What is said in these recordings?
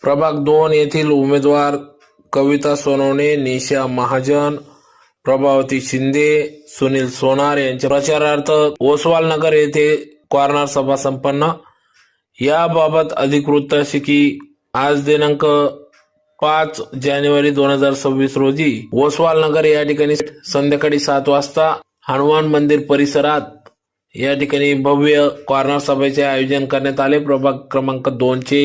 प्रभाग 2 येथील उमेदवार कविता सोनवणे, निशा महाजन, प्रभावती शिंदे, सुनील सोनार यांच्या प्रचारार्थ ओसवाल नगर येथे कॉर्नर सभा संपन्न। याबाबत अधिकृत अशी की आज दिनांक 5 जानेवारी 2026 रोजी ओसवाल नगर या ठिकाणी संध्याकाळी 7 वाजता हनुमान मंदिर परिसरात या ठिकाणी भव्य कॉर्नर सभेचे आयोजन करण्यात आले। प्रभाग क्रमांक 2 चे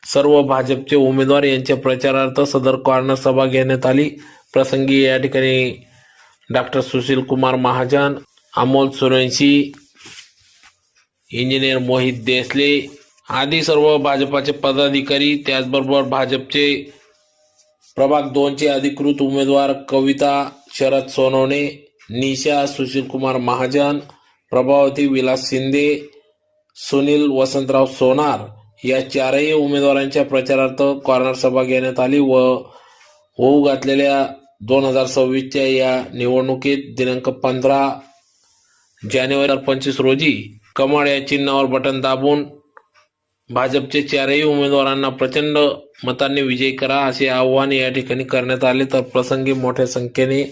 सर्व भाजपचे उमेदवार यांच्या प्रचारार्थ सदर कॉर्नर सभा घेण्यात आली। प्रसंगी या ठिकाणी डॉक्टर सुशील कुमार महाजन, अमोल सूर्यवंशी, इंजिनियर मोहित देसले आदी सर्व भाजपाचे पदाधिकारी, त्याचबरोबर भाजपचे प्रभाग 2 चे अधिकृत उमेदवार कविता शरद सोनवणे, निशा सुशील कुमार महाजन, प्रभावती विलास शिंदे, सुनील वसंतराव सोनार या चारही उमेदवारांच्या प्रचारार्थ कॉर्नर सभा घेण्यात आली व होऊ घातलेल्या 2026 च्या या निवडणुकीत दिनांक 15 जानेवारी 2025 रोजी कमळ या चिन्हावर बटन दाबून भाजपचे चारही उमेदवारांना प्रचंड मतांनी विजयी करा असे आवाहन या ठिकाणी करण्यात आले। तर प्रसंगी मोठ्या संख्येने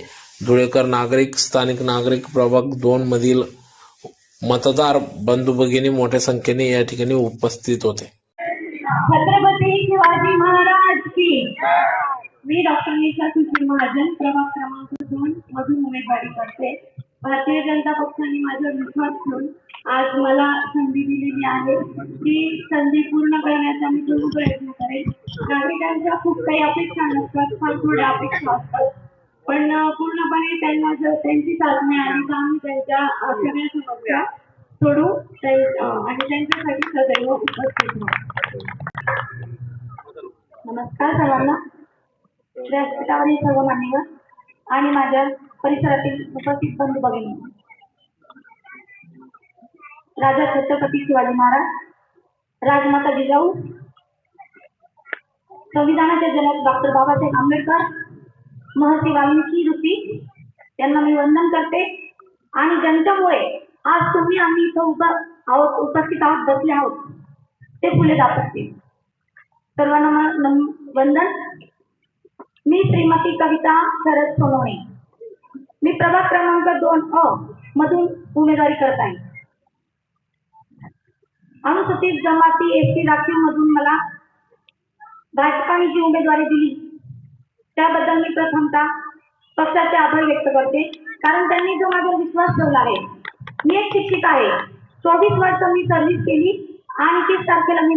धुळेकर नागरिक, स्थानिक नागरिक, प्रभाग 2 मधील मतदार बंधू भगिनी मोठ्या संख्येने या ठिकाणी उपस्थित होते। छत्रपती शिवाजी महाराज की। मी डॉक्टर निशा सुशील महाजन, प्रभाग क्रमांक 2 मधून उमेदवारी करते। भारतीय जनता पक्षाने माझ्यावर विश्वास ठेवून आज मला संधी दिलेली आहे। ती संधी पूर्ण करण्याचा मी पूर्ण प्रयत्न करेन। नागरिकांच्या खूप काही अपेक्षा नसतात, फार थोड्या अपेक्षा असतात, पण पूर्णपणे त्यांना जर त्यांची साथ मिळाली तर आम्ही त्यांच्या सगळ्या समस्या सोडू आणि त्यांच्यासाठी सदैव उपस्थित राहू। नमस्कार सर्वांना, व्यासपीठावरील सर्व मान्यवर आणि माझ्या परिसरातील उपस्थित बंधू भगिनी। राजा छत्रपती शिवाजी महाराज, राजमाता जिजाऊ, संविधानाचे जनक डॉक्टर बाबासाहेब आंबेडकर, महर्षी वाल्मिकी ऋषी यांना मी वंदन करते। आणि ज्यांच्यामुळे आज तुम्ही आम्ही इथं उपस्थित आहोत, बसले आहोत, ते फुले जात असतील। सर्वांना वंदन। मी श्रीमती कविता शरद सोनवणे, मी प्रभाग क्रमांक 2 मधून उमेदवारी करत आहे। अनुसूचित जमाती एसटी राखीव मधून मला भाजपाने जी उमेदवारी दिली त्याबद्दल मी प्रथमतः पक्षाचे आभार व्यक्त करते, कारण त्यांनी जो माझ्यावर विश्वास ठेवला आहे। मी एक शिक्षिका आहे, 24 वर्ष मी सर्व्हिस केली आणि 30 तारखेला मी